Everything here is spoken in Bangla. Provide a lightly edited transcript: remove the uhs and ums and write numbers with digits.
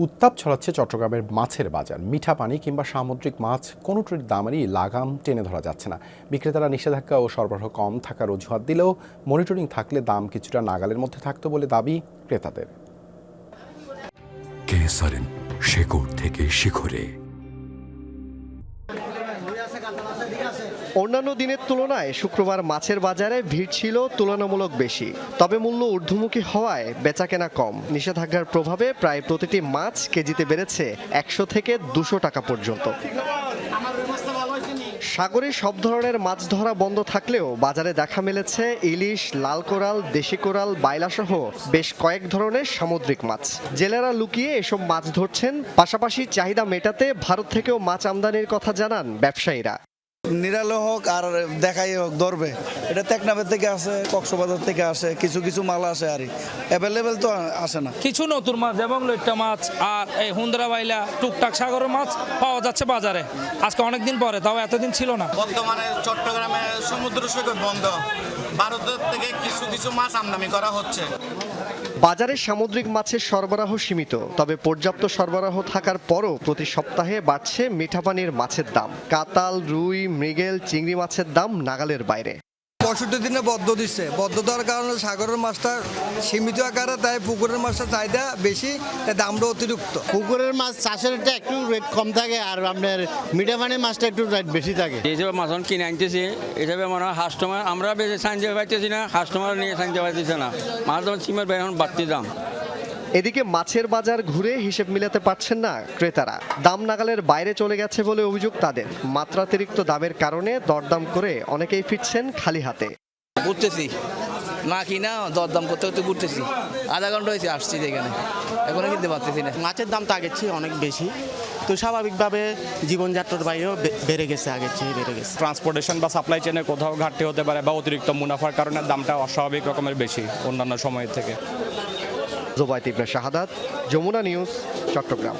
উত্তাপ ছড়াচ্ছে চট্টগ্রামের মাছের বাজার। মিঠা পানি কিংবা সামুদ্রিক মাছ কোনোটির দামেরই লাগাম টেনে ধরা যাচ্ছে না। বিক্রেতারা নিষেধাজ্ঞা ও সরবরাহ কম থাকার অজুহাত দিলেও মনিটরিং থাকলে দাম কিছুটা নাগালের মধ্যে থাকতো বলে দাবি ক্রেতাদের। কেসারেন শেকড় থেকে শিখরে। অন্যান্য দিনের তুলনায় শুক্রবার মাছের বাজারে ভিড় ছিল তুলনামূলক বেশি, তবে মূল্য ঊর্ধ্বমুখী হওয়ায় বেচাকেনা কম। নিষেধাজ্ঞার প্রভাবে প্রায় প্রতিটি মাছ কেজিতে বেড়েছে 100 থেকে 200 টাকা পর্যন্ত। সাগরে সব ধরনের মাছ ধরা বন্ধ থাকলেও বাজারে দেখা মিলেছে ইলিশ, লাল কোরাল, দেশি কোরাল, বাইলা সহ বেশ কয়েক ধরনের সামুদ্রিক মাছ। জেলেরা লুকিয়ে এসব মাছ ধরছেন, পাশাপাশি চাহিদা মেটাতে ভারত থেকেও মাছ আমদানির কথা জানান ব্যবসায়ীরা। নিরালো হোক আর দেখাই হোক ধরবে, এটা টেকনাফের থেকে আসে, কক্সবাজার থেকে আসে, কিছু কিছু মাল আসে আর অ্যাভেলেবেল তো আসে না। কিছু নতুন মাছ এবং লইট্টা মাছ আর এই হুন্দ্রা বাইলা টুকটাক সাগরের মাছ পাওয়া যাচ্ছে বাজারে আজকে অনেকদিন পরে, তাও এতদিন ছিল না। বর্তমানে চট্টগ্রামে সমুদ্র সৈকত বন্ধ, ভারতের থেকে কিছু কিছু মাছ আমদানি করা হচ্ছে। বাজারে সামুদ্রিক মাছের সরবরাহ সীমিত, তবে পর্যাপ্ত সরবরাহ থাকার পরও প্রতি সপ্তাহে বাড়ছে মিঠা পানির মাছের দাম। কাতাল, রুই, মৃগেল, চিংড়ি মাছের দাম নাগালের বাইরে। 65 দিনে বদ্ধ দিচ্ছে, বদ্ধ দেওয়ার কারণে সাগরের মাছটা সীমিত আকারে, তাই পুকুরের মাছটা চাহিদা বেশি, তাই দামটা অতিরিক্ত। পুকুরের মাছ চাষের একটু রেট কম থাকে, আর আপনার মিঠা পানির মাছটা একটু রেট বেশি থাকে। এইসব মাছ কিনে আনতেছি, এইসবে মনে হয় কাস্টমার আমরা বেশি সাইনতে পাইতেছি না, কাস্টমার নিয়ে সাইনতে পাইতেছে না, মাছ যখন সিমের এখন বাড়তি দাম। এদিকে মাছের বাজার ঘুরে হিসেব মিলাতে পারছেন না ক্রেতারা। দাম নাগালের বাইরে চলে গেছে বলে অভিযোগ তাদের। মাত্রাতিরিক্ত দামের কারণে দরদাম করে অনেকেই ফিরছেন খালি হাতে। ঘুরতেছি না কিনা দরদাম করতে করতে ঘুরতেছি, আধা ঘন্টা হয়েছে আসছি এখানে, এখনো কিনতে পারতেছি না। মাছের দাম তো আগের চেয়ে অনেক বেশি, তো স্বাভাবিকভাবে জীবনযাত্রার বাইরেও বেড়ে গেছে, আগের চেয়ে বেড়ে গেছে। ট্রান্সপোর্টেশন বা সাপ্লাই চেনে কোথাও ঘাটতি হতে পারে বা অতিরিক্ত মুনাফার কারণে দামটা অস্বাভাবিক রকমের বেশি অন্যান্য সময়ের থেকে। জোবায়েত ইবনে শাহাদাত, যমুনা নিউজ, চট্টগ্রাম।